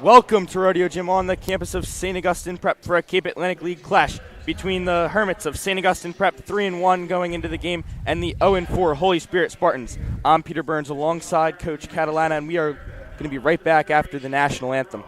Welcome to Rodeo Gym on the campus of St. Augustine Prep for a Cape Atlantic League clash between the Hermits of St. Augustine Prep 3-1 going into the game and the 0-4 Holy Spirit Spartans. I'm Peter Burns alongside Coach Catalana, and we are going to be right back after the national anthem.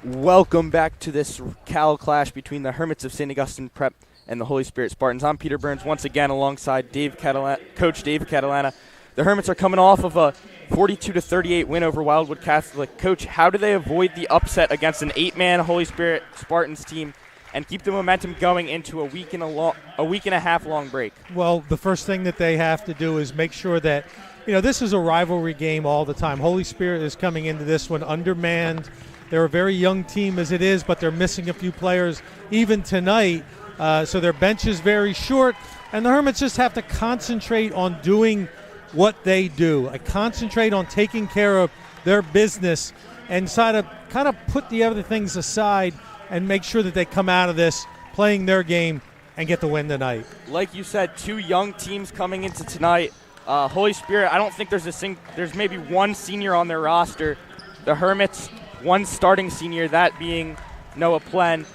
Welcome back to this Cal clash between the Hermits of St. Augustine Prep and the Holy Spirit Spartans. I'm Peter Burns once again alongside Coach Dave Catalana. The Hermits are coming off of a 42-38 win over Wildwood Catholic. Coach, how do they avoid the upset against an 8-man Holy Spirit Spartans team and keep the momentum going into a week and a half long break? Well, the first thing that they have to do is make sure that, this is a rivalry game all the time. Holy Spirit is coming into this one undermanned. They're a very young team as it is, but they're missing a few players even tonight. So their bench is very short, and the Hermits just have to concentrate on doing what they do. Concentrate on taking care of their business and kind of put the other things aside and make sure that they come out of this playing their game and get the win tonight. Like you said, two young teams coming into tonight. Holy Spirit, I don't think there's maybe one senior on their roster. The Hermits, one starting senior, that being Noah Plen.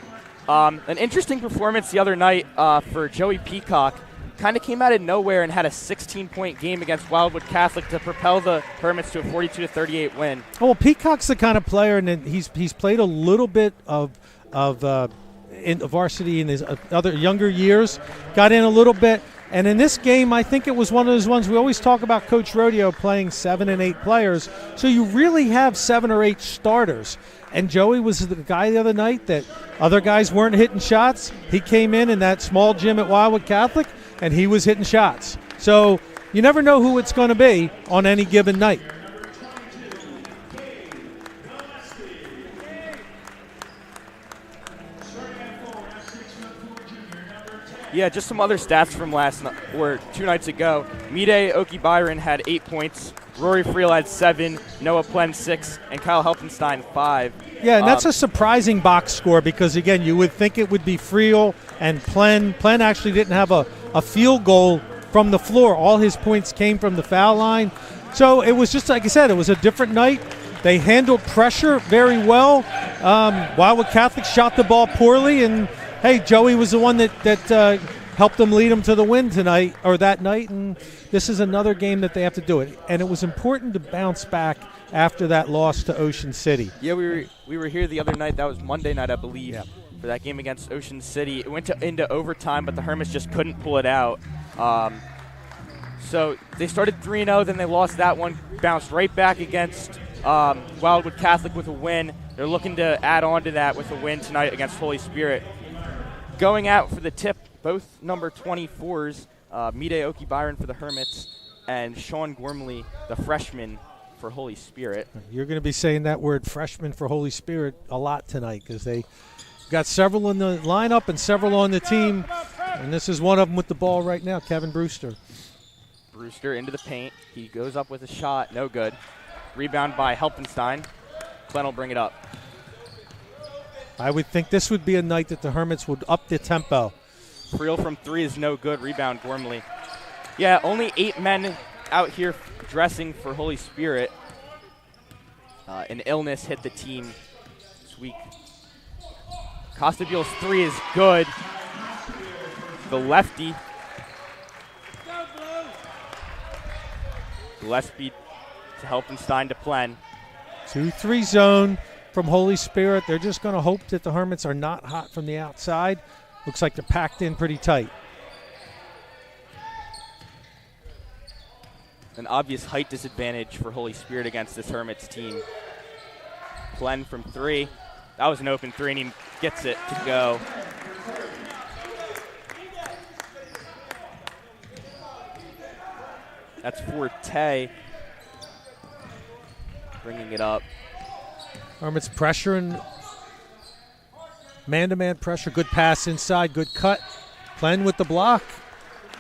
An interesting performance the other night for Joey Peacock. Kind of came out of nowhere and had a 16-point game against Wildwood Catholic to propel the Hermits to a 42-38 win. Well, Peacock's the kind of player, and he's played a little bit of in varsity in his other younger years. Got in a little bit. And in this game, I think it was one of those ones we always talk about Coach Rodeo playing 7 and 8 players. So you really have 7 or 8 starters. And Joey was the guy the other night that other guys weren't hitting shots. He came in that small gym at Wildwood Catholic, and he was hitting shots. So you never know who it's going to be on any given night. Yeah, just some other stats from two nights ago. Mide Oki Byron had 8 points, Rory Friel had 7, Noah Plen 6, and Kyle Helfenstein 5. Yeah, and that's a surprising box score because, again, you would think it would be Friel and Plen. Plen actually didn't have a field goal from the floor. All his points came from the foul line. So it was just, like I said, it was a different night. They handled pressure very well. Wildwood Catholic shot the ball poorly, and hey, Joey was the one that helped them lead them to the win tonight or that night, and this is another game that they have to do it. And it was important to bounce back after that loss to Ocean City. Yeah, we were here the other night. That was Monday night, I believe, for that game against Ocean City. It went into overtime, but the Hermits just couldn't pull it out. So they started 3-0, then they lost that one, bounced right back against Wildwood Catholic with a win. They're looking to add on to that with a win tonight against Holy Spirit. Going out for the tip, both number 24s, Mide Oki Byron for the Hermits and Sean Gormley, the freshman, for Holy Spirit. You're going to be saying that word freshman for Holy Spirit a lot tonight because they got several in the lineup and several on the team, and this is one of them with the ball right now, Kevin Brewster. Brewster into the paint. He goes up with a shot, no good. Rebound by Helfenstein. Glenn will bring it up. I would think this would be a night that the Hermits would up the tempo. Friel from 3 is no good. Rebound, Gormley. Yeah, only 8 men out here dressing for Holy Spirit. An illness hit the team this week. Costabile's three is good. The lefty. Gillespie to Helpenstein to Plen. 2-3 zone from Holy Spirit. They're just going to hope that the Hermits are not hot from the outside. Looks like they're packed in pretty tight. An obvious height disadvantage for Holy Spirit against this Hermits team. Plen from three. That was an open three, and he gets it to go. That's Forte bringing it up. Hermits pressuring, man-to-man pressure. Good pass inside, good cut. Plen with the block,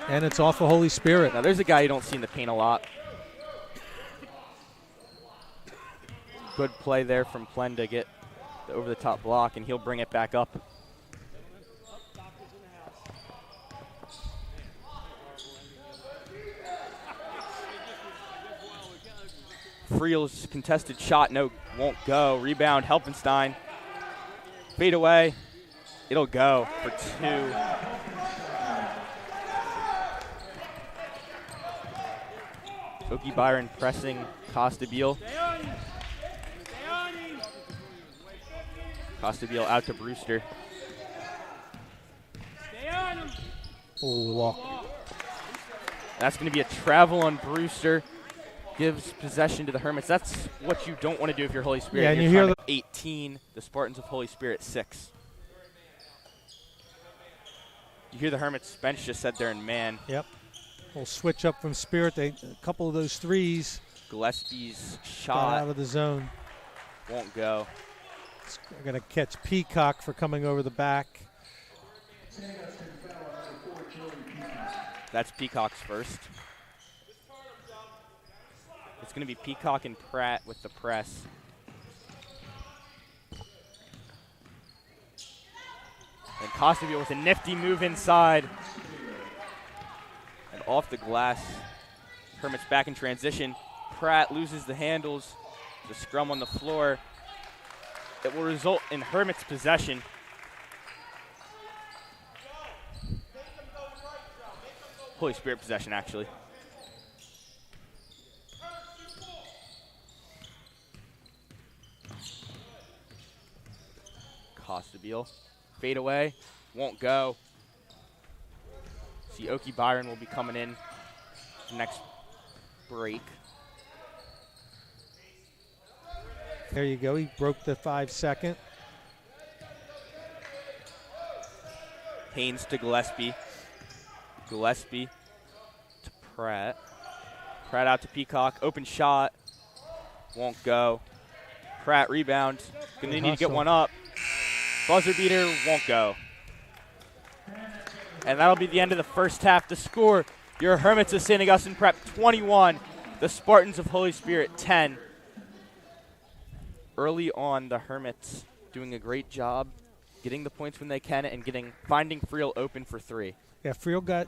and it's off of Holy Spirit. Now there's a guy you don't see in the paint a lot. Good play there from Plen to get the over-the-top block, and he'll bring it back up. Friel's contested shot, no, won't go. Rebound, Helpenstein. Fade away. It'll go for two. Okie Byron pressing Costabile. Costabile out to Brewster. Oh, walk. That's going to be a travel on Brewster. Gives possession to the Hermits. That's what you don't want to do if you're Holy Spirit. Yeah, and you're you hear 18, the Spartans of Holy Spirit 6. You hear the Hermits bench just said they're in man. Yep. We'll switch up from Spirit. A couple of those threes. Gillespie's Got shot out of the zone. won't go. They're going to catch Peacock for coming over the back. That's Peacock's first. It's going to be Peacock and Pratt with the press. And Costabile with a nifty move inside. And off the glass. Hermits back in transition. Pratt loses the handles. The scrum on the floor. It will result in Hermits possession. Holy Spirit possession, actually. Costabile. Fade away. Won't go. See, Okie Byron will be coming in next break. There you go. He broke the 5-second. Haynes to Gillespie. Gillespie to Pratt. Pratt out to Peacock. Open shot. Won't go. Pratt rebound. Gonna need to get one up. Buzzer beater won't go. And that'll be the end of the first half. The score, your Hermits of St. Augustine Prep 21, the Spartans of Holy Spirit 10. Early on, the Hermits doing a great job getting the points when they can and finding Friel open for three. Yeah, Friel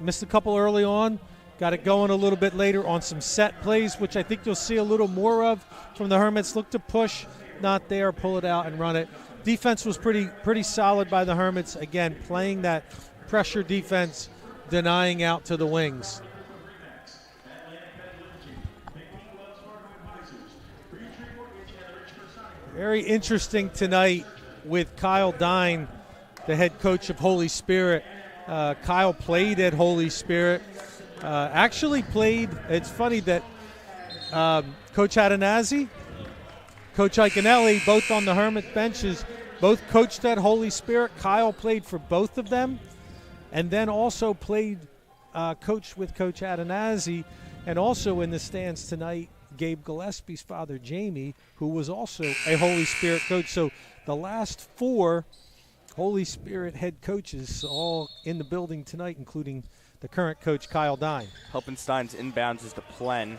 missed a couple early on, got it going a little bit later on some set plays, which I think you'll see a little more of from the Hermits. Look to push, not there, pull it out and run it. Defense was pretty solid by the Hermits. Again, playing that pressure defense, denying out to the wings. Very interesting tonight with Kyle Dine, the head coach of Holy Spirit. Kyle played at Holy Spirit. Actually played, it's funny that Coach Adenazzi, Coach Iconelli, both on the Hermit benches, both coached at Holy Spirit. Kyle played for both of them, and then also played coached with Coach Adenazzi, and also in the stands tonight, Gabe Gillespie's father, Jamie, who was also a Holy Spirit coach. So the last four Holy Spirit head coaches all in the building tonight, including the current coach, Kyle Dine. Helpenstein's inbounds is to Plen.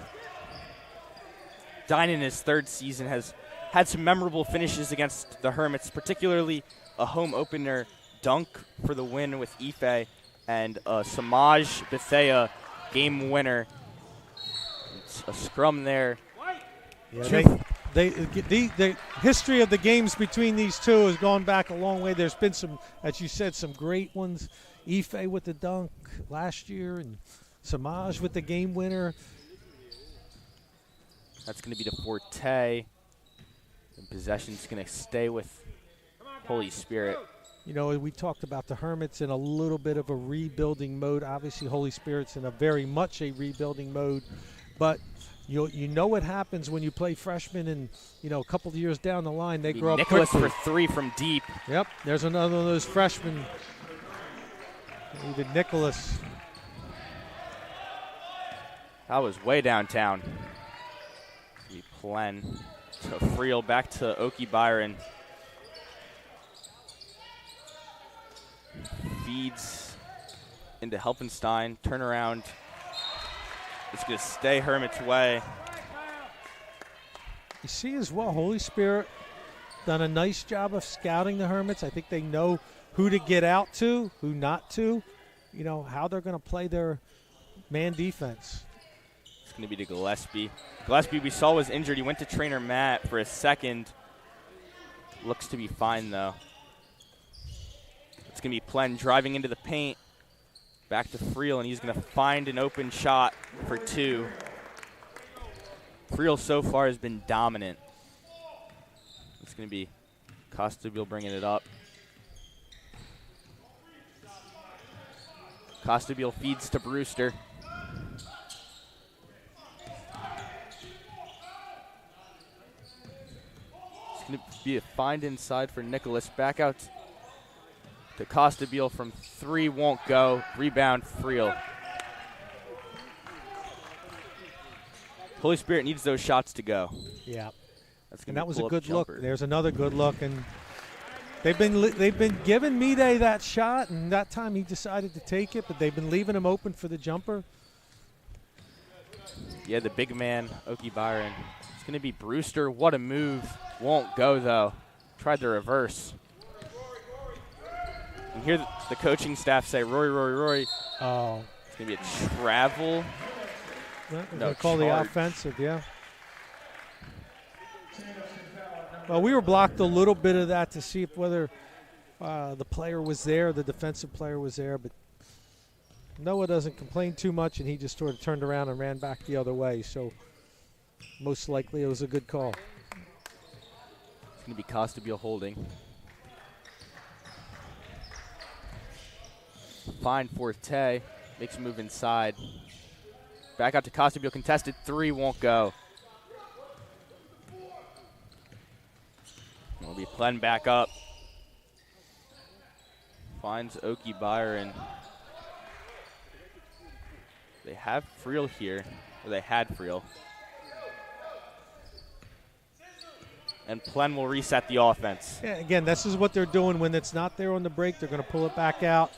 Dine in his third season has had some memorable finishes against the Hermits, particularly a home opener dunk for the win with Ife and a Samaj Bethea game winner a scrum there. Yeah, the history of the games between these two has gone back a long way. There's been some, as you said, some great ones. Ife with the dunk last year and Samaj with the game winner. That's going to be to Forte. And possession's going to stay with Holy Spirit. You know, we talked about the Hermits in a little bit of a rebuilding mode. Obviously, Holy Spirit's in a very much a rebuilding mode. But you know what happens when you play freshmen and, you know, a couple of years down the line, they grow up Nicholas quickly. for three from deep. Yep, there's another one of those freshmen. Even Nicholas. That was way downtown. Plen to Friel, back to Oki Byron. Feeds into Helfenstein. Turnaround. It's going to stay Hermit's way. You see as well, Holy Spirit done a nice job of scouting the Hermits. I think they know who to get out to, who not to, you know, how they're going to play their man defense. It's going to be to Gillespie. Gillespie, we saw, was injured. He went to trainer Matt for a second. Looks to be fine, though. It's going to be Plen driving into the paint. Back to Friel, and he's going to find an open shot for two. Friel so far has been dominant. It's going to be Costabile bringing it up. Costabile feeds to Brewster. It's going to be a find inside for Nicholas. Back out to Costabile from three, won't go. Rebound, Friel. Holy Spirit needs those shots to go. Yeah, That's and that was a good jumper. look. There's another good look, and they've been giving Mide that shot, and that time he decided to take it, but they've been leaving him open for the jumper. Yeah, the big man, Oki Byron. It's going to be Brewster. What a move. Won't go, though. Tried the reverse. And hear the coaching staff say, Rory. Oh. It's going to be a travel. No, call the offensive, yeah. Well, we were blocked a little bit of that to see if whether the player was there, the defensive player was there, but Noah doesn't complain too much, and he just sort of turned around and ran back the other way. So most likely it was a good call. It's going to be Costabile holding. Fine Forte. Makes a move inside. Back out to Costabile. Contested three. Won't go. It'll be Plen back up. Finds Oki Byron. They have Friel here. Or they had Friel. And Plen will reset the offense. Yeah, again, this is what they're doing when it's not there on the break. They're going to pull it back out.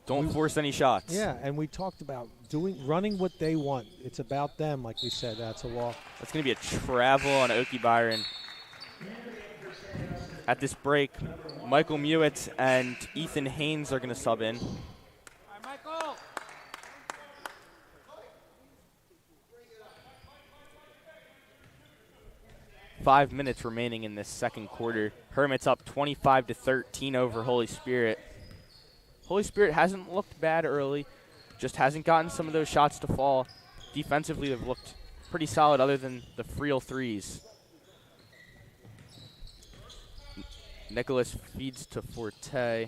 Don't force any shots. Yeah, and we talked about running what they want. It's about them, like we said. That's a walk. That's going to be a travel on Oki Byron. At this break, Michael Mewitz and Ethan Haynes are going to sub in. 5 minutes remaining in this second quarter. Hermits up 25-13 over Holy Spirit. Holy Spirit hasn't looked bad early, just hasn't gotten some of those shots to fall. Defensively, they've looked pretty solid other than the Friel threes. Nicholas feeds to Forte.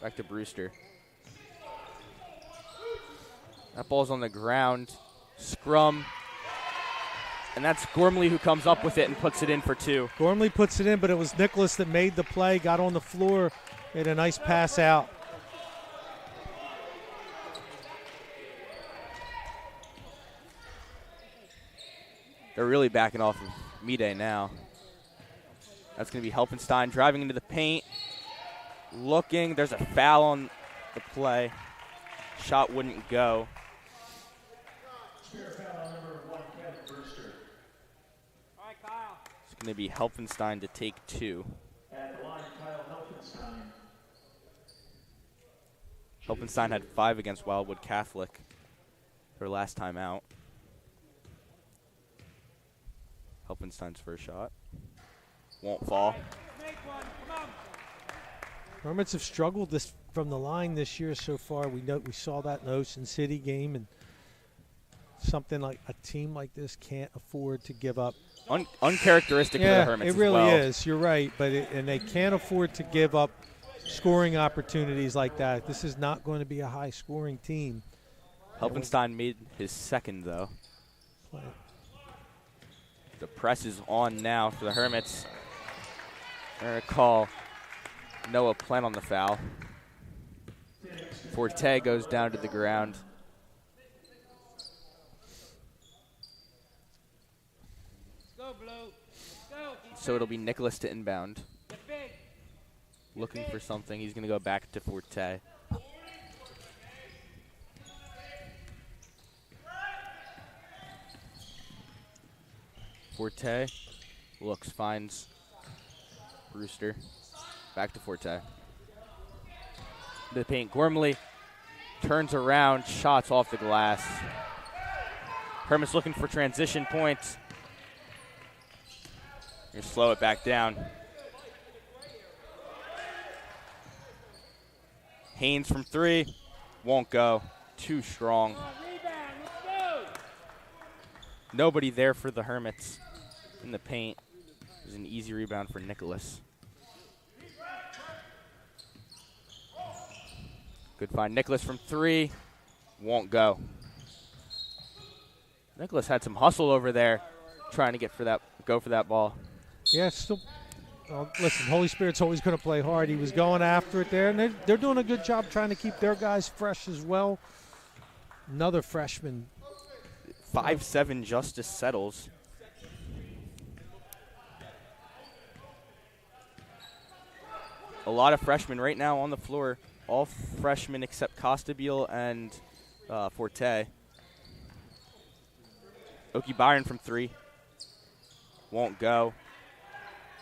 Back to Brewster. That ball's on the ground. Scrum. And that's Gormley who comes up with it and puts it in for two. Gormley puts it in, but it was Nicholas that made the play, got on the floor, made a nice pass out. They're really backing off of Mide now. That's going to be Helfenstein driving into the paint. Looking. There's a foul on the play. Shot wouldn't go. It's going to be Helfenstein to take two. Helfenstein had 5 against Wildwood Catholic their last time out. Helpenstein's first shot. Won't fall. Hermits have struggled this from the line this year so far. We saw that in the Ocean City game, and something like a team like this can't afford to give up. Uncharacteristic for the Hermits it really as well. is. You're right, and they can't afford to give up scoring opportunities like that. This is not going to be a high-scoring team. Helpenstein made his second, though. The press is on now for the Hermits. They're going to call Noah Plen on the foul. Forte goes down to the ground. So it'll be Nicholas to inbound. Looking for something. He's going to go back to Forte. Forte looks, finds Brewster. Back to Forte. Into the paint. Gormley turns around, shots off the glass. Hermits looking for transition points. You slow it back down. Haynes from three. Won't go. Too strong. Nobody there for the Hermits in the paint. It was an easy rebound for Nicholas. Good find. Nicholas from three. Won't go. Nicholas had some hustle over there trying to go for that ball. Yeah, still. Listen, Holy Spirit's always going to play hard. He was going after it there, and they're doing a good job trying to keep their guys fresh as well. Another freshman. 5'7" Justice Settles. A lot of freshmen right now on the floor. All freshmen except Costabile and Forte. Okie Byron from three. Won't go.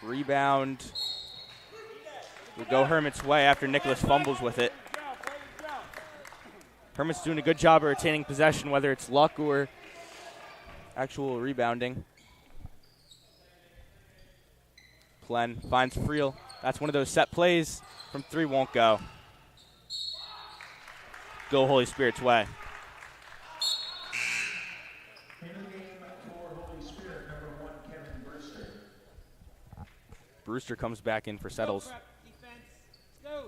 Rebound. Will go Hermits' way after Nicholas fumbles with it. Hermits doing a good job of retaining possession, whether it's luck or actual rebounding. Plen finds Friel. That's one of those set plays. From three, won't go. Go Holy Spirit's way. Brewster comes back in for Settles. I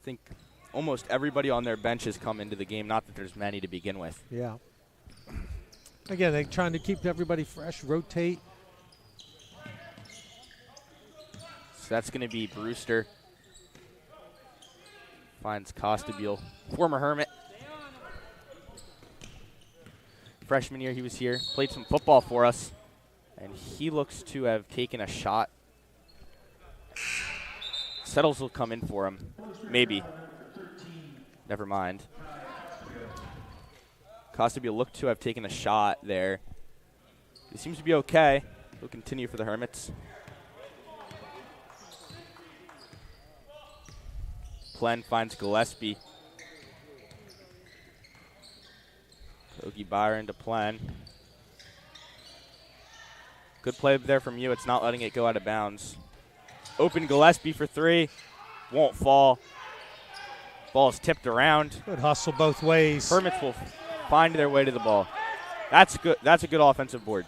think almost everybody on their bench has come into the game, not that there's many to begin with. Yeah. Again, they're trying to keep everybody fresh, rotate. So that's going to be Brewster. Finds Costabile, former Hermit. Freshman year he was here, played some football for us, and he looks to have taken a shot. Settles will come in for him. Maybe. Never mind. Costabile looked to have taken a shot there. He seems to be okay. He'll continue for the Hermits. Plen finds Gillespie. Okie Byron to Plen. Good play there from you. It's not letting it go out of bounds. Open Gillespie for three. Won't fall. Ball's tipped around. Good hustle both ways. Hermits will find their way to the ball. That's good. That's a good offensive board.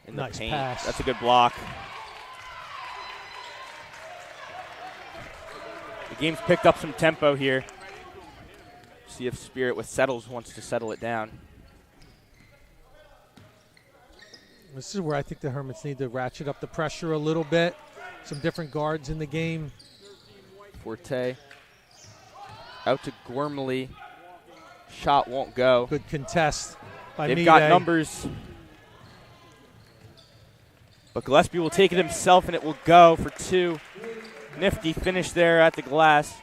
In the nice paint. pass. That's a good block. The game's picked up some tempo here. See if Spirit with Settles wants to settle it down. This is where I think the Hermits need to ratchet up the pressure a little bit. Some different guards in the game. Forte out to Gormley. Shot won't go. Good contest by They've Mide. got numbers. But Gillespie will take it himself, and it will go for two. Nifty finish there at the glass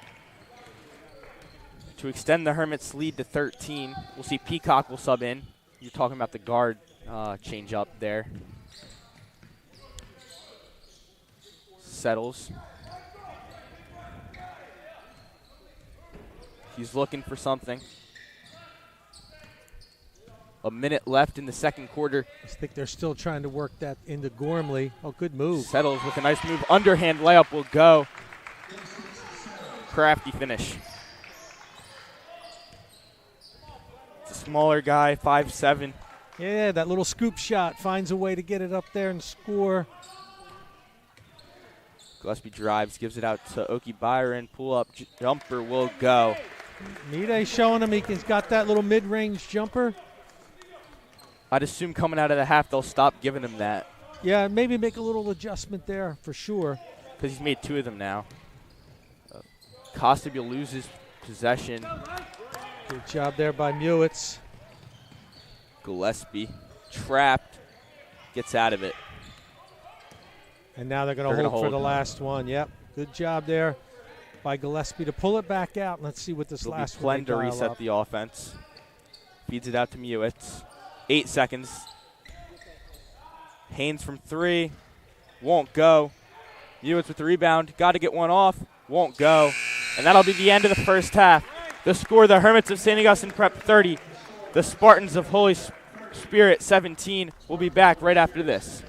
to extend the Hermits' lead to 13. We'll see Peacock will sub in. You're talking about the guard change up there. Settles. He's looking for something. A minute left in the second quarter. I think they're still trying to work that into Gormley. Oh, good move. Settles with a nice move. Underhand layup will go. Crafty finish. It's a smaller guy, 5'7". Yeah, that little scoop shot finds a way to get it up there and score. Gillespie drives, gives it out to Oki Byron. Pull-up jumper will go. Mide showing him he's got that little mid-range jumper. I'd assume coming out of the half they'll stop giving him that. Yeah, maybe make a little adjustment there for sure. Because he's made 2 of them now. Kostabile loses possession. Good job there by Mewitz. Gillespie trapped, gets out of it. And now they're going to hold for the last one. Yep, good job there by Gillespie to pull it back out. Let's see what this last one to reset the offense. Feeds it out to Mewitz. 8 seconds. Haynes from 3. Won't go. Mewitz with the rebound. Got to get one off. Won't go. And that'll be the end of the first half. The score, the Hermits of St. Augustine Prep 30. The Spartans of Holy Spirit 17. We'll be back right after this.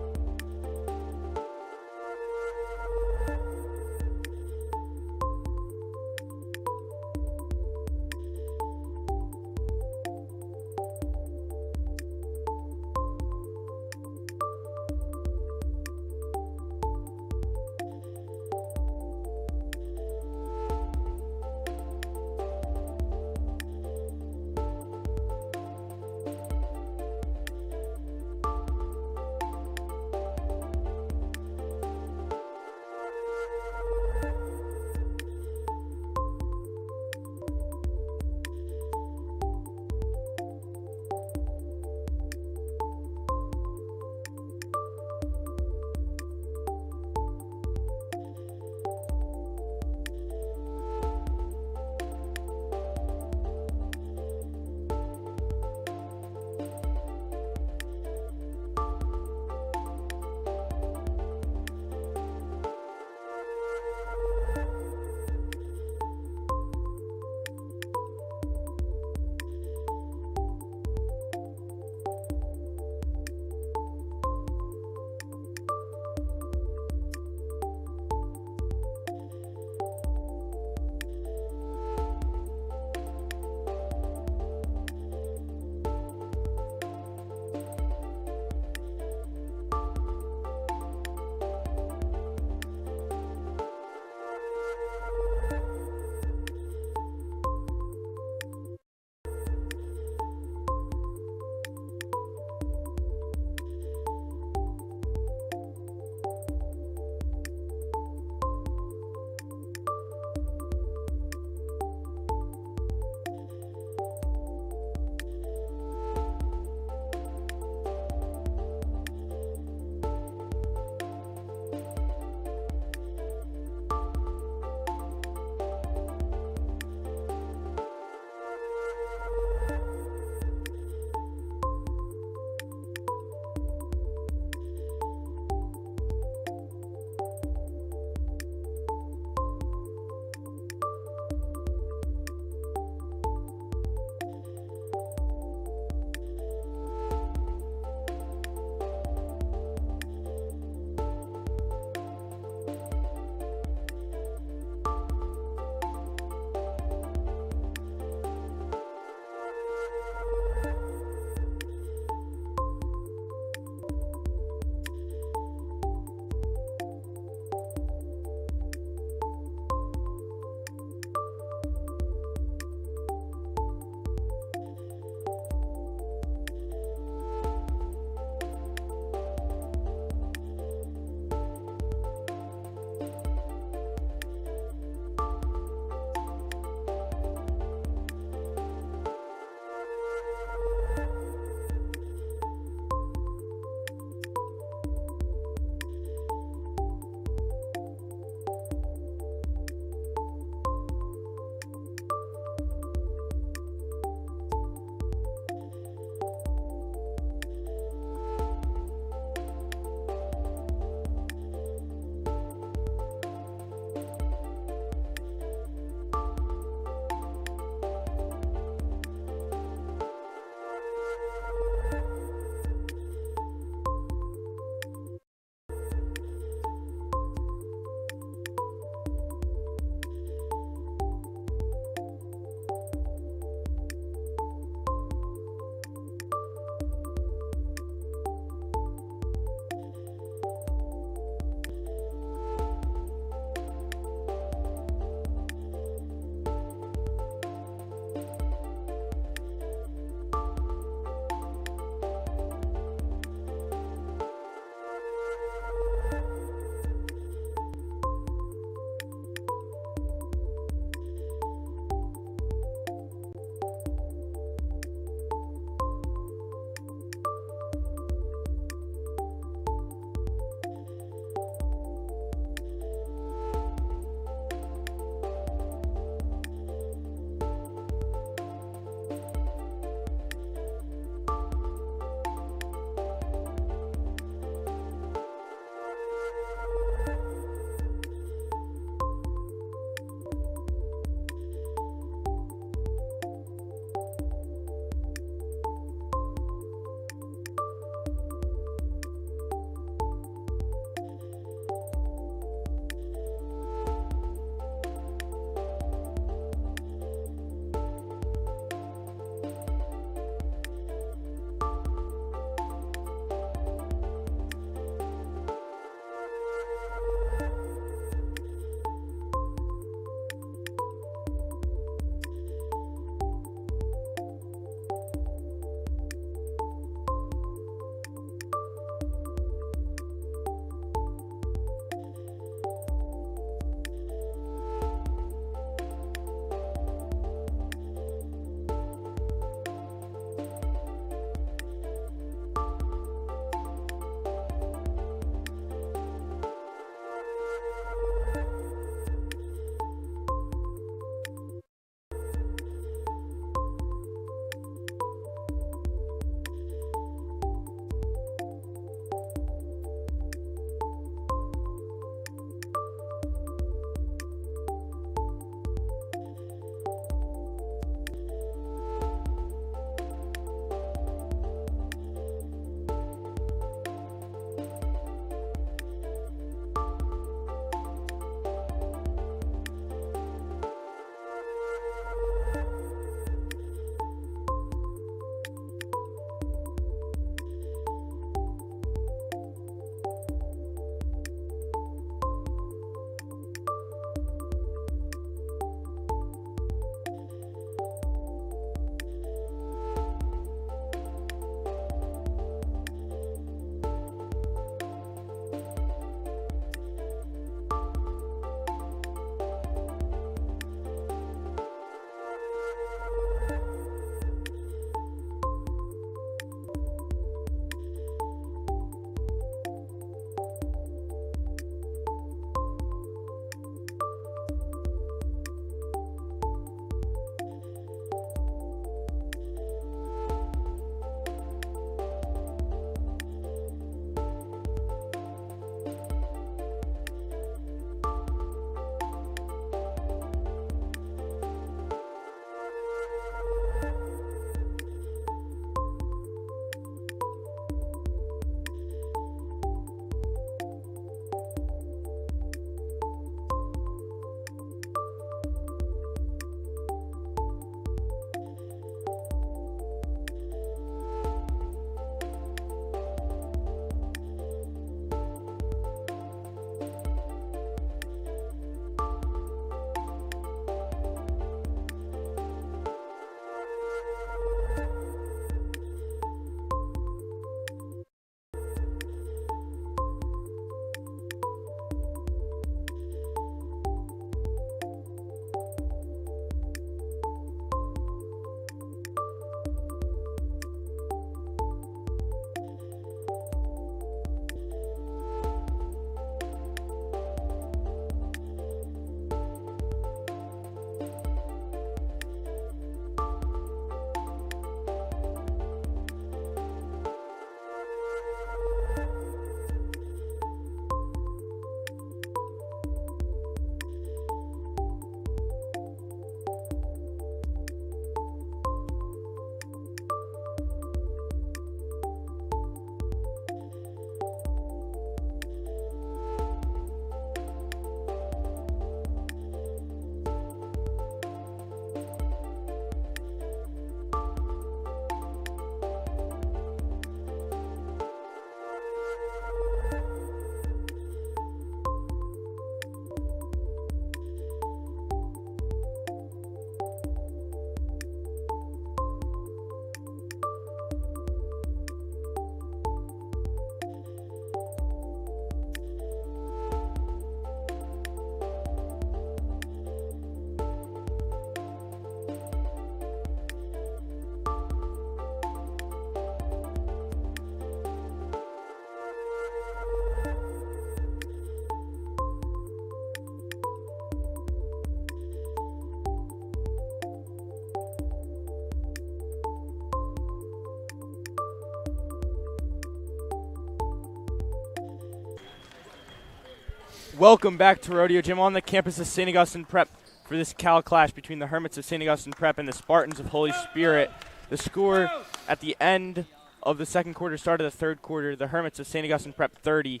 Welcome back to Rodeo Gym on the campus of St. Augustine Prep for this Cal clash between the Hermits of St. Augustine Prep and the Spartans of Holy Spirit. The score at the end of the second quarter, start of the third quarter, the Hermits of St. Augustine Prep 30,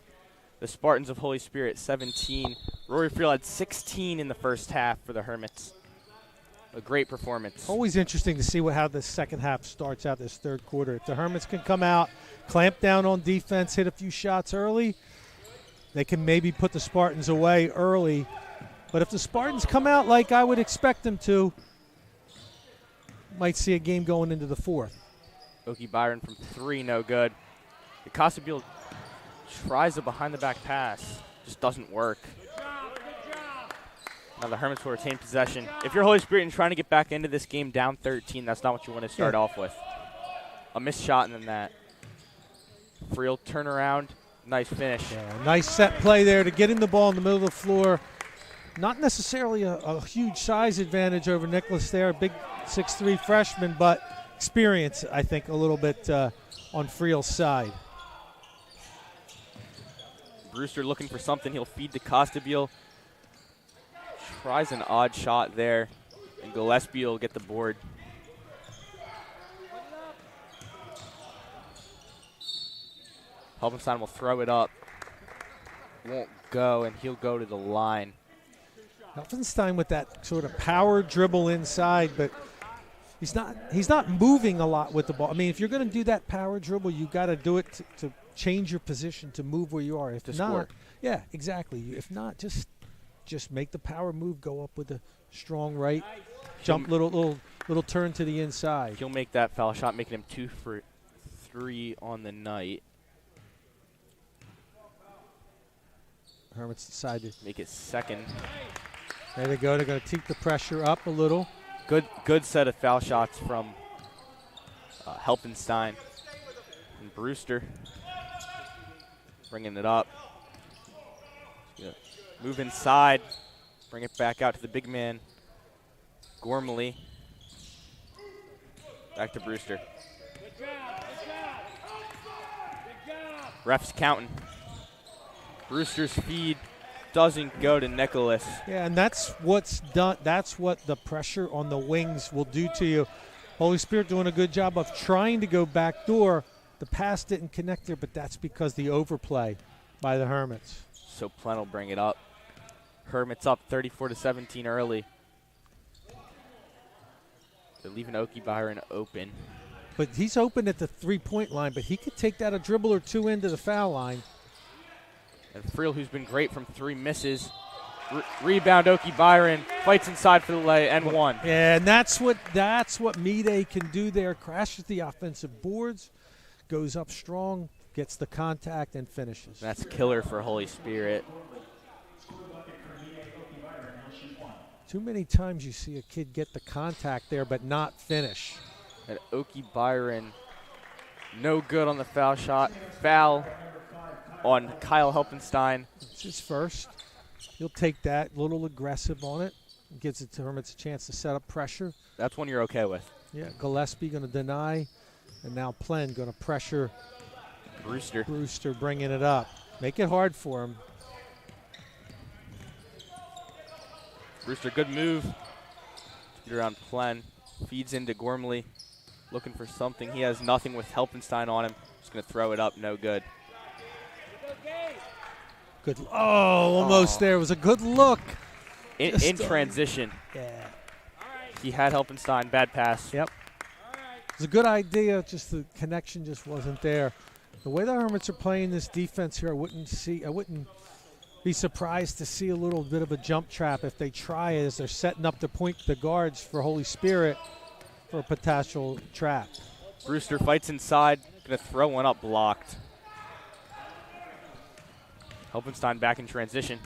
the Spartans of Holy Spirit 17. Rory Friel had 16 in the first half for the Hermits. A great performance. Always interesting to see how the second half starts out this third quarter. If the Hermits can come out, clamp down on defense, hit a few shots early, they can maybe put the Spartans away early. But if the Spartans come out like I would expect them to, might see a game going into the fourth. Okie Byron from 3, no good. Costabile tries a behind-the-back pass. Just doesn't work. Now the Hermits will retain possession. If you're Holy Spirit and trying to get back into this game down 13, that's not what you want to start off with. A missed shot and then that. Friel turnaround. Nice finish. Yeah, nice set play there to getting the ball in the middle of the floor. Not necessarily a huge size advantage over Nicholas there, a big 6'3" freshman, but experience, I think, a little bit on Friel's side. Brewster looking for something. He'll feed to Costabile. Tries an odd shot there, and Gillespie will get the board. Helpenstein will throw it up. Won't go, and he'll go to the line. Helpenstein with that sort of power dribble inside, but he's not moving a lot with the ball. I mean, if you're going to do that power dribble, you got to do it to change your position, to move where you are. If not, score. Yeah, exactly. If not, just make the power move, go up with a strong right, jump, little turn to the inside. He'll make that foul shot, making him 2 for 3 on the night. Hermits decided to make it second. There they go. They're going to keep the pressure up a little. Good set of foul shots from Helpenstein and Brewster. Bringing it up. Move inside. Bring it back out to the big man, Gormley. Back to Brewster. Ref's counting. Brewster's feed doesn't go to Nicholas. Yeah, and that's what's done. That's what the pressure on the wings will do to you. Holy Spirit doing a good job of trying to go back door. The pass didn't connect there, but that's because the overplay by the Hermits. So Plen will bring it up. Hermits up 34-17 early. They're leaving Okie Byron open. But he's open at the three-point line, but he could take that a dribble or two into the foul line. And Friel, who's been great from 3, misses. Rebound, Okie Byron fights inside for the lay and 1. Yeah, and that's what Mide can do there. Crashes the offensive boards, goes up strong, gets the contact, and finishes. That's killer for Holy Spirit. Too many times you see a kid get the contact there but not finish. And Okie Byron, no good on the foul shot. Foul on Kyle Helpenstein. It's his first. He'll take that, a little aggressive on it. Gives it to Hermits a chance to set up pressure. That's one you're okay with. Yeah, Gillespie going to deny, and now Plen going to pressure Brewster bringing it up. Make it hard for him. Brewster, good move. Get around Plen. Feeds into Gormley. Looking for something. He has nothing with Helpenstein on him. Just going to throw it up. No good. Good. Oh, almost there. It was a good look. In transition. Yeah. He had Helpenstein. Bad pass. Yep. It was a good idea. Just the connection just wasn't there. The way the Hermits are playing this defense here, I wouldn't be surprised to see a little bit of a jump trap if they try as they're setting up the guards for Holy Spirit for a potential trap. Brewster fights inside. Going to throw one up, blocked. Helpenstein back in transition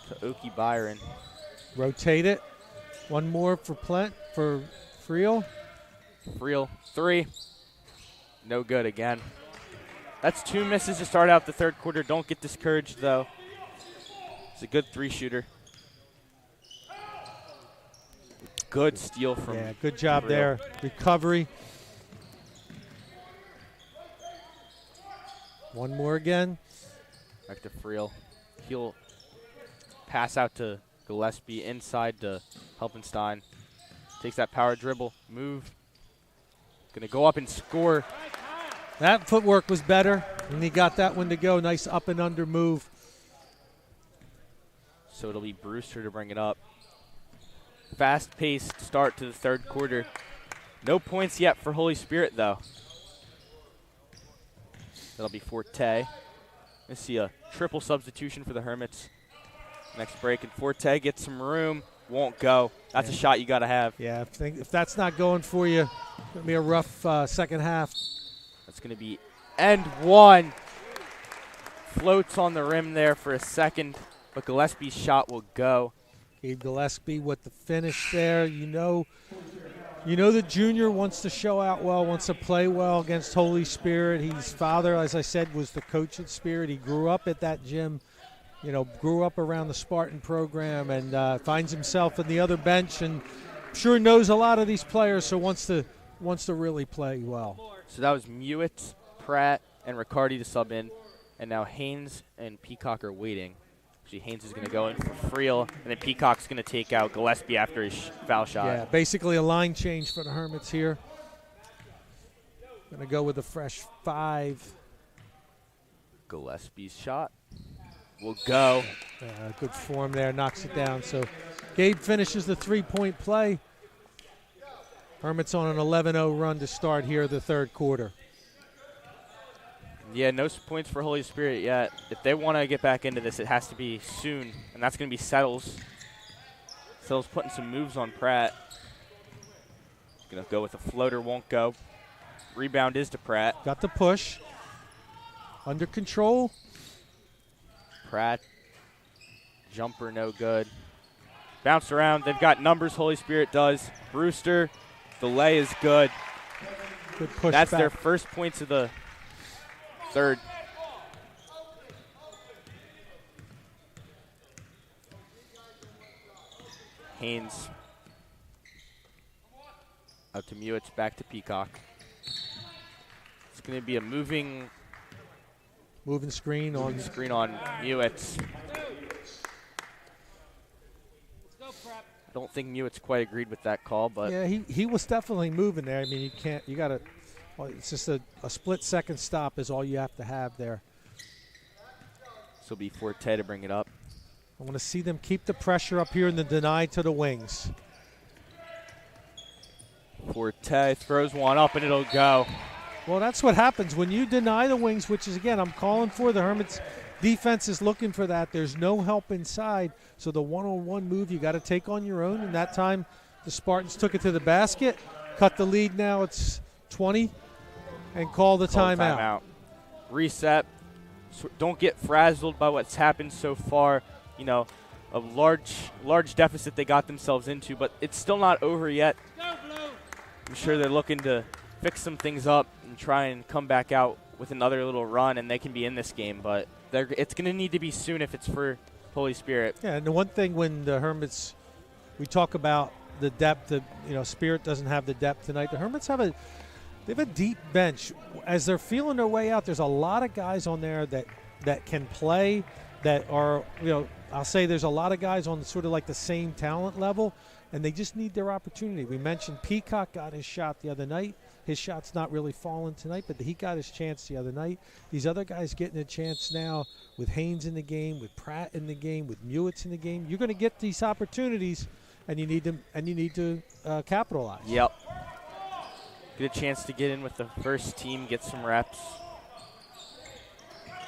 to Okie Byron. Rotate it. One more for Friel. Friel, 3. No good again. That's 2 misses to start out the third quarter. Don't get discouraged, though. It's a good 3-shooter. Good steal from Yeah, good job Friel. there. Recovery. One more again. Back to Friel. He'll Pass out to Gillespie inside to Helpenstein. Takes that power dribble, move. Gonna go up and score. That footwork was better, and he got that one to go. Nice up and under move. So it'll be Brewster to bring it up. Fast-paced start to the third quarter. No points yet for Holy Spirit, though. That'll be Forte. Let's see a triple substitution for the Hermits. Next break, and Forte gets some room. Won't go. That's a shot you got to have. Yeah, if that's not going for you, it's going to be a rough second half. That's going to be end one. Floats on the rim there for a second, but Gillespie's shot will go. Gabe Gillespie with the finish there. You know the junior wants to show out well, wants to play well against Holy Spirit. His father, as I said, was the coach at Spirit. He grew up at that gym, grew up around the Spartan program, and finds himself in the other bench, and sure knows a lot of these players, so wants to really play well. So that was Mewitz, Pratt, and Riccardi to sub in, and now Haynes and Peacock are waiting. Actually, Haynes is going to go in for Friel, and then Peacock's going to take out Gillespie after his foul shot. Yeah, basically a line change for the Hermits here. Going to go with a fresh 5. Gillespie's shot will go. Good form there, knocks it down. So Gabe finishes the 3-point play. Hermits on an 11-0 run to start here the third quarter. Yeah, no points for Holy Spirit yet. If they want to get back into this, it has to be soon, and that's going to be Settles. Settles putting some moves on Pratt. Going to go with a floater, won't go. Rebound is to Pratt. Got the push. Under control. Pratt, jumper no good. Bounced around. They've got numbers, Holy Spirit does. Brewster, the lay is good. Good push. That's back. their first points of the third. Haynes out to Mewitz, back to Peacock. It's going to be a moving screen on Mewitz. I don't think Mewitz quite agreed with that call, but yeah, he was definitely moving there. I mean, you got to. Well, it's just a split-second stop is all you have to have there. This will be Forte to bring it up. I want to see them keep the pressure up here in the deny to the wings. Forte throws one up, and it'll go. Well, that's what happens when you deny the wings, which is, again, I'm calling for. The Hermits defense is looking for that. There's no help inside, so the one-on-one move you got to take on your own, and that time the Spartans took it to the basket, cut the lead. Now it's 20. And call the timeout. Reset. So don't get frazzled by what's happened so far. A large deficit they got themselves into, but it's still not over yet. I'm sure they're looking to fix some things up and try and come back out with another little run, and they can be in this game. But it's going to need to be soon if it's for Holy Spirit. Yeah, and the one thing when the Hermits, we talk about the depth of, Spirit doesn't have the depth tonight. The Hermits have they have a deep bench. As they're feeling their way out, there's a lot of guys on there that can play, that are, I'll say there's a lot of guys on sort of like the same talent level, and they just need their opportunity. We mentioned Peacock got his shot the other night. His shot's not really falling tonight, but he got his chance the other night. These other guys getting a chance now with Haynes in the game, with Pratt in the game, with Mewitz in the game. You're going to get these opportunities, and you need to capitalize. Yep. Get a chance to get in with the first team, get some reps.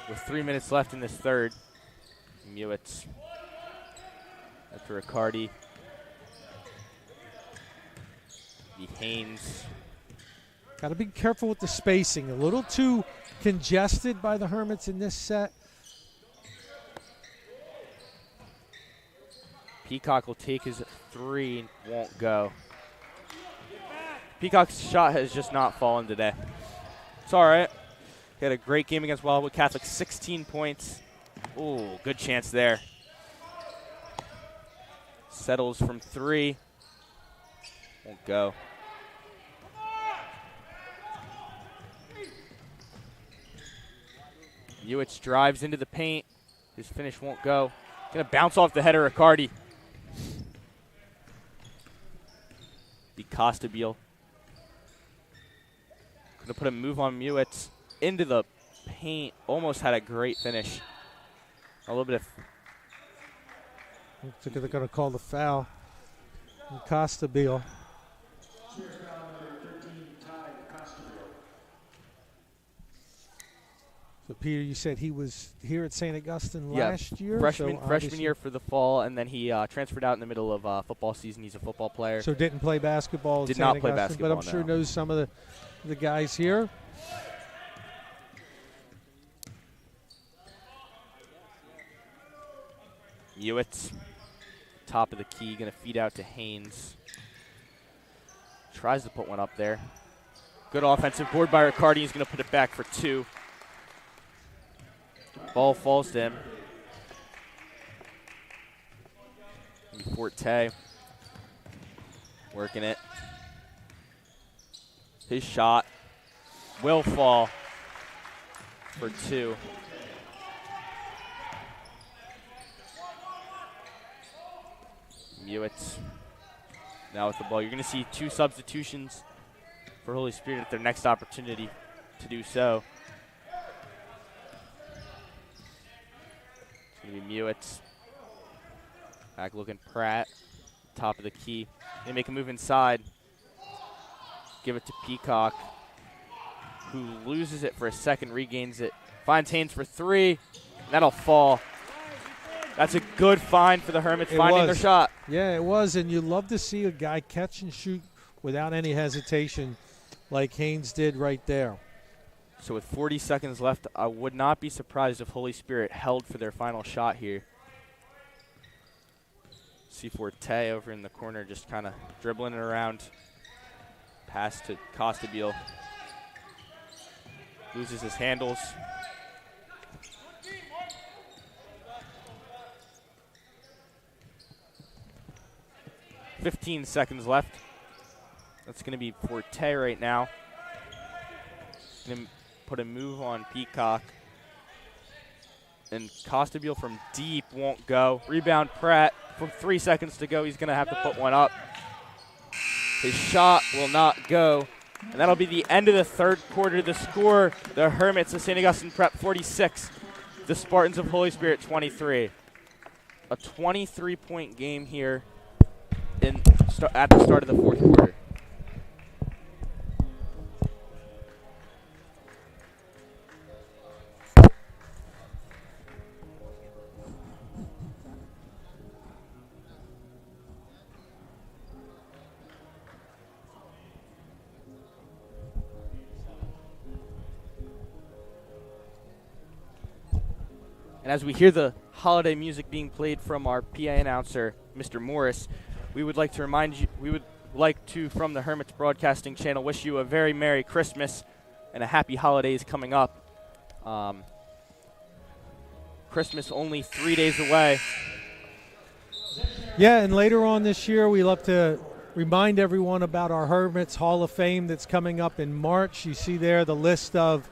With 3 minutes left in this third, Mewitz after Riccardi. Haynes. Got to be careful with the spacing. A little too congested by the Hermits in this set. Peacock will take his 3, won't go. Peacock's shot has just not fallen today. It's all right. He had a great game against Wildwood Catholic, 16 points. Ooh, good chance there. Settles from 3. Won't go. Mewitz drives into the paint. His finish won't go. Going to bounce off the head of Riccardi. The Costabile. Going to put a move on Mewitz into the paint. Almost had a great finish. A little bit of. Looks like they're going to call the foul. Costabile. So, Peter, you said he was here at St. Augustine last year? Freshman year for the fall, and then he transferred out in the middle of football season. He's a football player. So didn't play basketball at Did St. not Augustine, play basketball, but I'm sure no. knows some of the guys here. Mewitz, top of the key, going to feed out to Haynes. Tries to put one up there. Good offensive board by Riccardi. He's going to put it back for 2. Ball falls to him. Forte working it. His shot will fall for 2. Mewitz now with the ball. You're going to see 2 substitutions for Holy Spirit at their next opportunity to do so. It's going to be Mewitz. Back looking Pratt. Top of the key. They make a move inside. Give it to Peacock, who loses it for a second, regains it. Finds Haynes for 3. And that'll fall. That's a good find for the Hermits finding their shot. Yeah, it was, and you love to see a guy catch and shoot without any hesitation like Haynes did right there. So with 40 seconds left, I would not be surprised if Holy Spirit held for their final shot here. See Forte over in the corner just kind of dribbling it around. Pass to Costabile. Loses his handles. $15 seconds left. That's going to be Forte right now. Going to put a move on Peacock. And Costabile from deep won't go. Rebound Pratt. From 3 seconds to go, he's going to have to put one up. His shot will not go. And that'll be the end of the third quarter. The score, the Hermits of St. Augustine Prep 46. The Spartans of Holy Spirit 23. A 23-point game here at the start of the fourth quarter. And as we hear the holiday music being played from our PA announcer, Mr. Morris, we would like to from the Hermits Broadcasting Channel, wish you a very Merry Christmas and a happy holidays coming up. Christmas only 3 days away. Yeah, and later on this year, we love to remind everyone about our Hermits Hall of Fame that's coming up in March. You see there the list of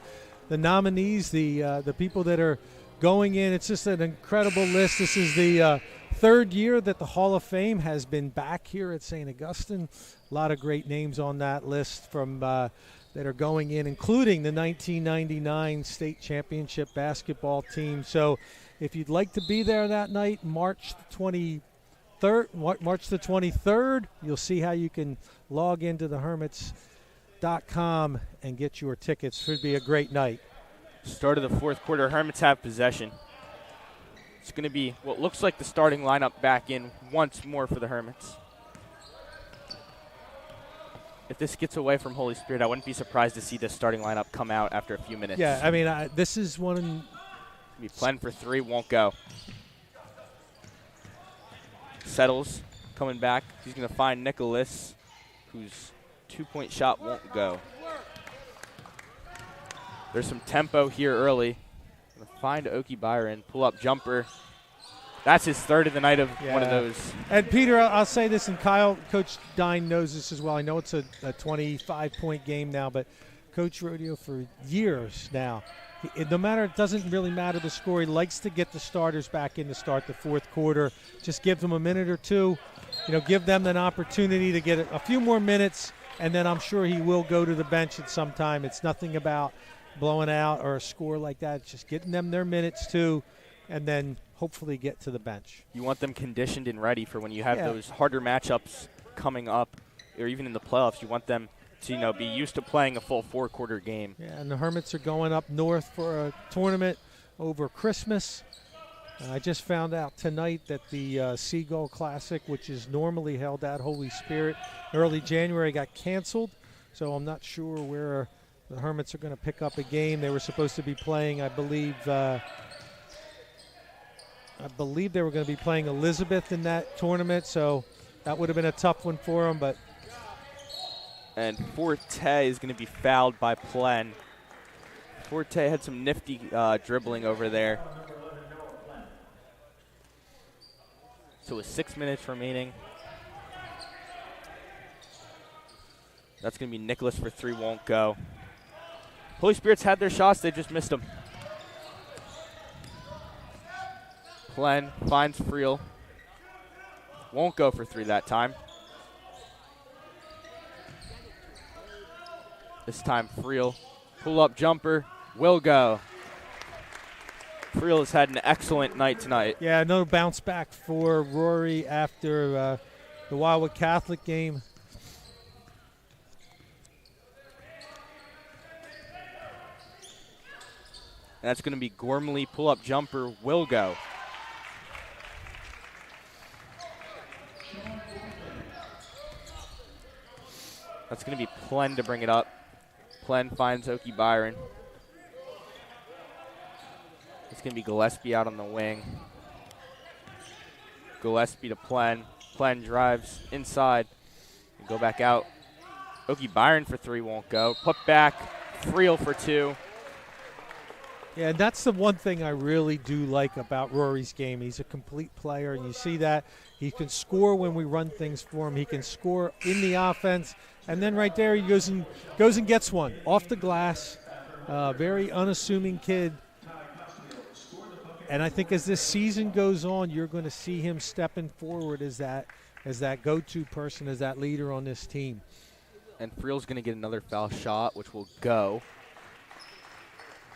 the nominees, the people that are going in. It's just an incredible list. This is the third year that the Hall of Fame has been back here at St. Augustine. A lot of great names on that list from that are going in, including the 1999 state championship basketball team. So if you'd like to be there that night, March the 23rd, you'll see how you can log into the Hermits.com and get your tickets. Should be a great night. Start of the fourth quarter, Hermits have possession. It's going to be what looks like the starting lineup back in once more for the Hermits. If this gets away from Holy Spirit, I wouldn't be surprised to see the starting lineup come out after a few minutes. Yeah, I mean, this is one. Be playing for 3, won't go. Settles coming back. He's going to find Nicholas, whose 2-point shot won't go. There's some tempo here early. Gonna find Oki Byron, pull up jumper. That's his third of the night of one of those. And Peter, I'll say this, and Kyle, Coach Dine knows this as well. I know it's a 25-point game now, but Coach Rodeo for years now No matter, it doesn't really matter the score. He likes to get the starters back in to start the fourth quarter. Just give them a minute or two, give them an opportunity to get a few more minutes, and then I'm sure he will go to the bench at some time. It's nothing about blowing out or a score like that. It's just getting them their minutes too, and then hopefully get to the bench. You want them conditioned and ready for when you have those harder matchups coming up, or even in the playoffs. You want them to be used to playing a full four-quarter game. Yeah, and the Hermits are going up north for a tournament over Christmas. I just found out tonight that the Seagull Classic, which is normally held at Holy Spirit early January, got canceled. So I'm not sure where the Hermits are going to pick up a game. They were supposed to be playing, I believe they were going to be playing Elizabeth in that tournament. So that would have been a tough one for them, but. And Forte is going to be fouled by Plen. Forte had some nifty dribbling over there. So with 6 minutes remaining. That's going to be Nicholas for three, won't go. Holy Spirits had their shots, they just missed them. Plen finds Friel. Won't go for three that time. This time Friel, pull-up jumper, will go. Friel has had an excellent night tonight. Yeah, no bounce back for Rory after the Wildwood Catholic game. And that's going to be Gormley, pull-up jumper, will go. That's going to be Plen to bring it up. Plen finds Oki Byron. It's going to be Gillespie out on the wing. Gillespie to Plen. Plen drives inside. Go back out. Oki Byron for three, won't go. Put back. Friel for two. Yeah, and that's the one thing I really do like about Rory's game. He's a complete player, and you see that. He can score when we run things for him. He can score in the offense. And then right there he goes and gets one off the glass. Very unassuming kid. And I think as this season goes on, you're going to see him stepping forward as that go-to person, as that leader on this team. And Friel's going to get another foul shot, which will go.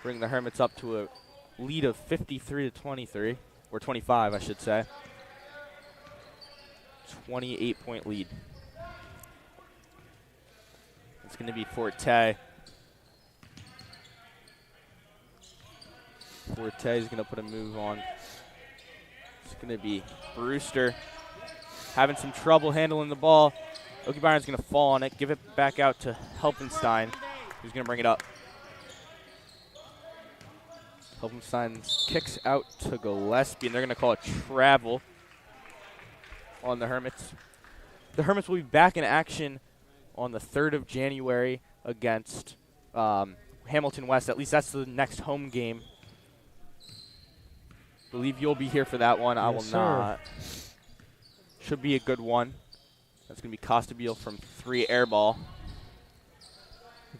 Bring the Hermits up to a lead of 53-23, or 25, I should say. 28-point lead. It's going to be Forte. Forte is going to put a move on. It's going to be Brewster having some trouble handling the ball. Oki Byron's going to fall on it, give it back out to Helpenstein, who's going to bring it up. Helpenstein kicks out to Gillespie, and they're going to call a travel on the Hermits. The Hermits will be back in action on the 3rd of January against Hamilton West. At least that's the next home game. Believe you'll be here for that one. I will not. Should be a good one. That's going to be Costabile from three air ball.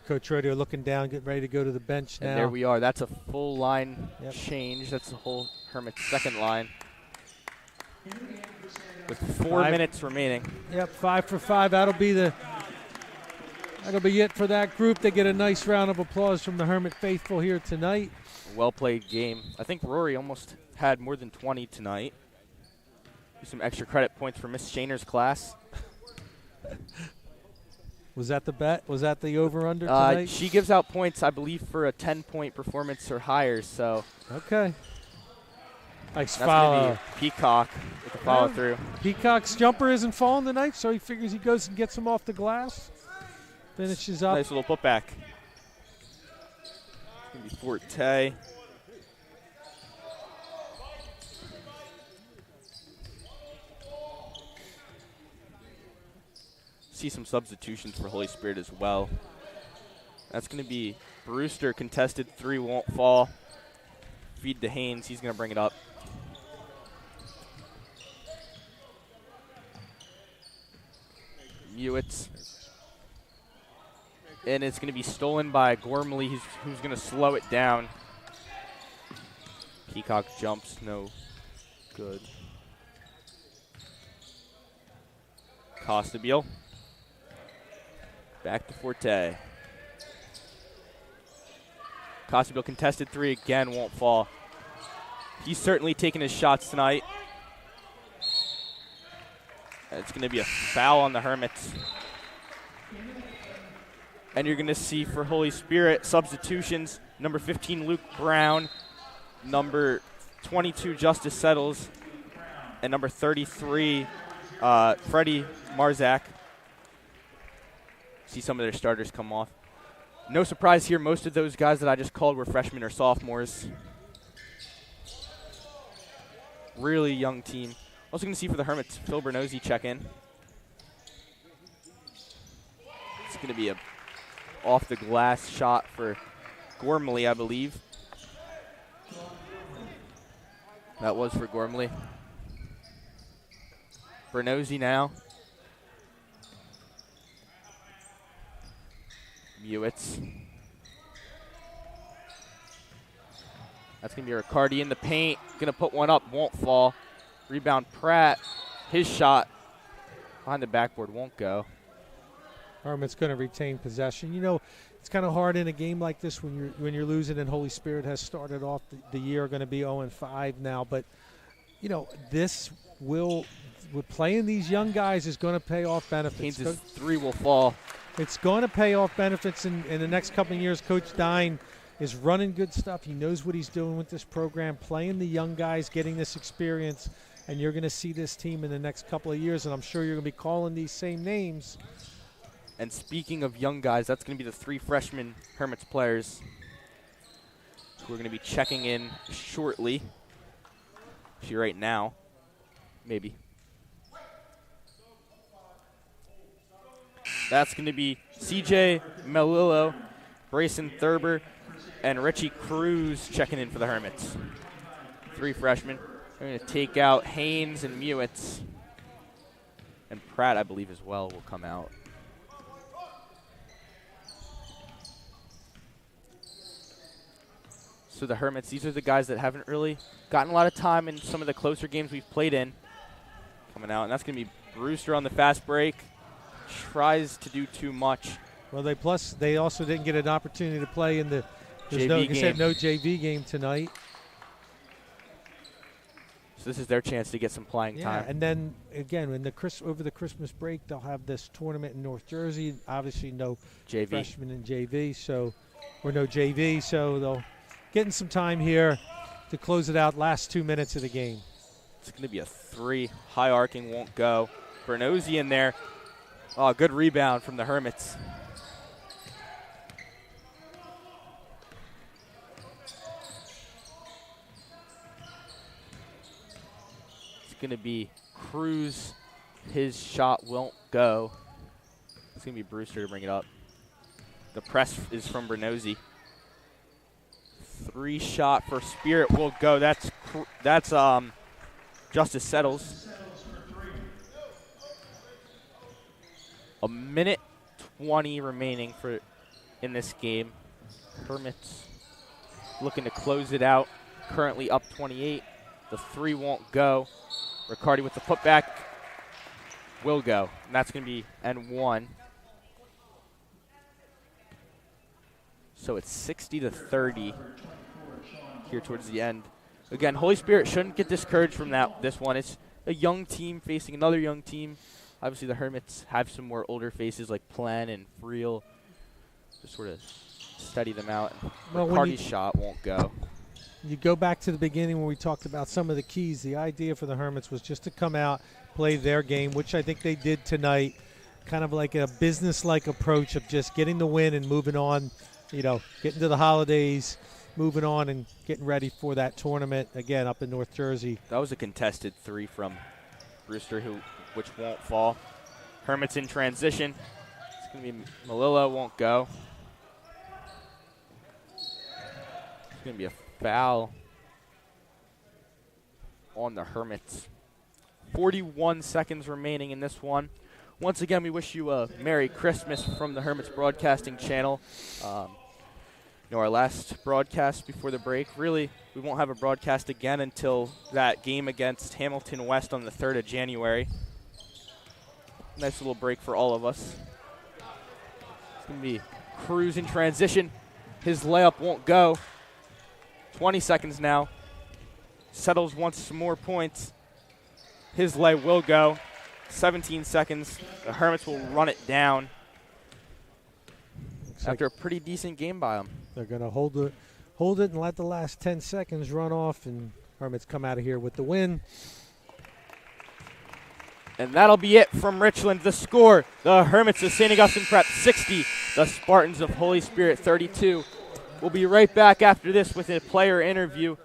Coach Rodio looking down, getting ready to go to the bench now. And there we are. That's a full line change. That's the whole Hermits second line. With 4 minutes remaining. Yep, 5 for 5. That'll be it for that group. They get a nice round of applause from the Hermit faithful here tonight. Well-played game. I think Rory almost had more than 20 tonight. Some extra credit points for Miss Shaner's class. Was that the bet? Was that the over-under tonight? She gives out points, I believe, for a 10-point performance or higher. So okay. Nice that's follow. Gonna be Peacock with the follow-through. Peacock's jumper isn't falling tonight, so he figures he goes and gets him off the glass. Finishes up. Nice little putback. It's going to be Forte. See some substitutions for Holy Spirit as well. That's going to be Brewster, contested three, won't fall. Feed to Haynes, he's going to bring it up. Mewitz. And it's going to be stolen by Gormley, who's going to slow it down. Peacock jumps, no good. Costabile. Back to Forte. Costabile contested 3 again, won't fall. He's certainly taking his shots tonight. It's going to be a foul on the Hermits. And you're going to see for Holy Spirit substitutions, number 15, Luke Brown, number 22, Justice Settles, and number 33, Freddie Marzak. See some of their starters come off. No surprise here, most of those guys that I just called were freshmen or sophomores. Really young team. Also going to see for the Hermits, Phil Bernozzi check in. It's going to be a off the glass shot for Gormley, I believe. That was for Gormley. Bernozzi now. Mewitz. That's going to be Riccardi in the paint. Going to put one up, won't fall. Rebound Pratt. His shot behind the backboard won't go. Hermit's going to retain possession. You know, it's kind of hard in a game like this when you're losing, and Holy Spirit has started off the year going to be 0-5 now. But, you know, this will playing these young guys is going to pay off benefits. Haynes' 3 will fall. It's going to pay off benefits in the next couple of years. Coach Dine is running good stuff. He knows what he's doing with this program, playing the young guys, getting this experience, and you're going to see this team in the next couple of years, and I'm sure you're going to be calling these same names. And speaking of young guys, that's going to be the 3 freshman Hermits players who are going to be checking in shortly. Actually, right now, maybe. That's going to be CJ Melillo, Brayson Thurber, and Richie Cruz checking in for the Hermits. 3 freshmen. They're going to take out Haynes and Mewitz. And Pratt, I believe, as well, will come out. So the Hermits, these are the guys that haven't really gotten a lot of time in some of the closer games we've played in. Coming out, and that's going to be Brewster on the fast break. Tries to do too much. Well, they also didn't get an opportunity to play in the JV no JV game tonight. So this is their chance to get some playing time. And then again, over the Christmas break, they'll have this tournament in North Jersey. Obviously, no JV. freshmen in JV, or no JV, so they'll getting some time here to close it out. Last 2 minutes of the game. It's going to be a 3. High arcing won't go. Bernozzi in there. Oh, good rebound from the Hermits. It's going to be Cruz. His shot won't go. It's going to be Brewster to bring it up. The press is from Bernozzi. 3 shot for Spirit will go. That's Justice Settles. A minute 20 remaining in this game. Hermits looking to close it out. Currently up 28. The 3 won't go. Riccardi with the putback will go. And that's going to be N1. So it's 60-30 here towards the end. Again, Holy Spirit shouldn't get discouraged from this one. It's a young team facing another young team. Obviously, the Hermits have some more older faces like Plan and Friel. Just sort of study them out. Well, Riccardi's shot won't go. You go back to the beginning when we talked about some of the keys. The idea for the Hermits was just to come out, play their game, which I think they did tonight. Kind of like a business-like approach of just getting the win and moving on, getting to the holidays, moving on and getting ready for that tournament, again, up in North Jersey. That was a contested 3 from Brewster, which won't fall. Hermits in transition. It's going to be Melillo, won't go. It's going to be a foul on the Hermits. 41 seconds remaining in this one. Once again, we wish you a Merry Christmas from the Hermits Broadcasting Channel. our last broadcast before the break. Really, we won't have a broadcast again until that game against Hamilton West on the 3rd of January. Nice little break for all of us. It's going to be Cruz in transition. His layup won't go. 20 seconds now. Settles wants some more points. His lay will go. 17 seconds. The Hermits will run it down after a pretty decent game by them. They're going to hold it and let the last 10 seconds run off, and Hermits come out of here with the win. And that'll be it from Richland. The score, the Hermits of St. Augustine Prep 60, the Spartans of Holy Spirit 32. We'll be right back after this with a player interview.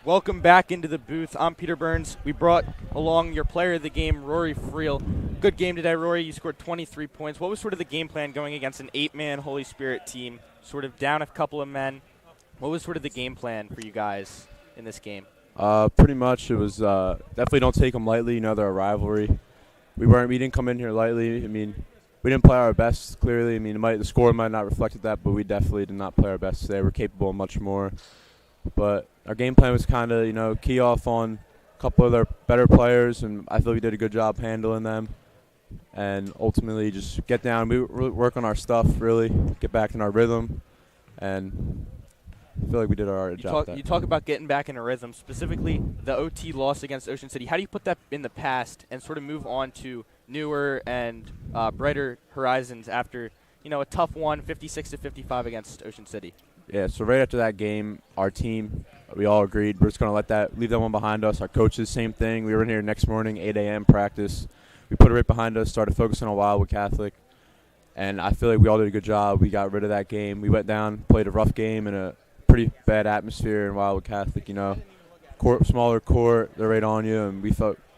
Welcome back into the booth. I'm Peter Burns. We brought along your player of the game, Rory Friel. Good game today, Rory. You scored 23 points. What was sort of the game plan going against an 8-man Holy Spirit team, sort of down a couple of men? What was sort of the game plan for you guys in this game? Pretty much it was definitely don't take them lightly. You know, they're a rivalry. We didn't come in here lightly. I mean, we didn't play our best, clearly. I mean, the score might not reflect that, but we definitely did not play our best today. We're capable of much more. But our game plan was kind of, key off on a couple of their better players, and I feel we did a good job handling them. And ultimately just get down, work on our stuff, really, get back in our rhythm, and I feel like we did our job. You talk about getting back in a rhythm, specifically the OT loss against Ocean City. How do you put that in the past and sort of move on to newer and brighter horizons after, a tough one, 56-55 against Ocean City? Yeah, so right after that game, our team, we all agreed we're just going to leave that one behind us. Our coaches, same thing. We were in here next morning, 8 a.m. practice. We put it right behind us, started focusing on Wildwood Catholic, and I feel like we all did a good job. We got rid of that game. We went down, played a rough game in a pretty bad atmosphere in Wildwood Catholic, smaller court, they're right on you, and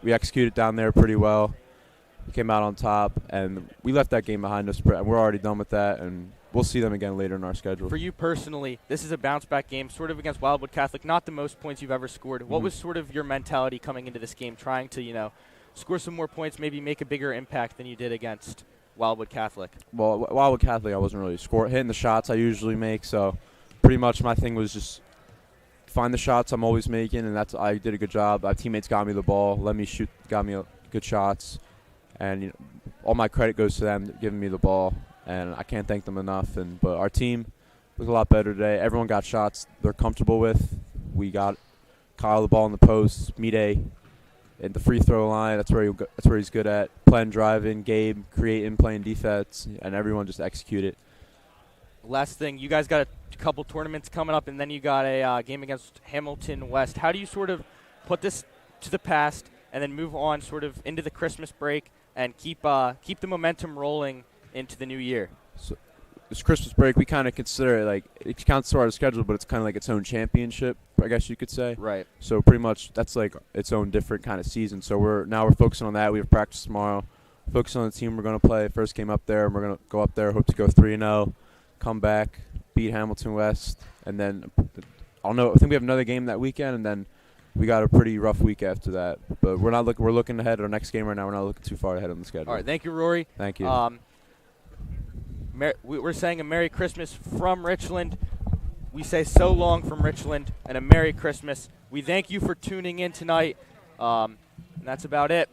we executed down there pretty well. We came out on top, and we left that game behind us, and we're already done with that, and we'll see them again later in our schedule. For you personally, this is a bounce-back game, sort of against Wildwood Catholic, not the most points you've ever scored. What was sort of your mentality coming into this game, trying to, score some more points, maybe make a bigger impact than you did against Wildwood Catholic? Well, Wildwood Catholic, I wasn't really hitting the shots I usually make, so pretty much my thing was just find the shots I'm always making, and I did a good job. My teammates got me the ball, let me shoot, got me good shots, and all my credit goes to them giving me the ball, and I can't thank them enough. But our team was a lot better today. Everyone got shots they're comfortable with. We got Kyle the ball in the post, Mide at the free throw line. That's where he's good at. Playing driving, Gabe creating, playing defense, and everyone just executed. Last thing, you guys got a couple tournaments coming up, and then you got a game against Hamilton West. How do you sort of put this to the past and then move on sort of into the Christmas break and keep the momentum rolling into the new year? So this Christmas break, we kind of consider it like it counts to our schedule, but it's kind of like its own championship, I guess you could say. Right. So pretty much that's like its own different kind of season. So we're focusing on that. We have practice tomorrow. Focusing on the team we're going to play. First game up there, and we're going to go up there, hope to go 3-0, come back, beat Hamilton West, and then I think we have another game that weekend, and then we got a pretty rough week after that. But we're looking ahead at our next game right now. We're not looking too far ahead on the schedule. All right, thank you, Rory. Thank you. We're saying a Merry Christmas from Richland. We say so long from Richland and a Merry Christmas. We thank you for tuning in tonight. And that's about it.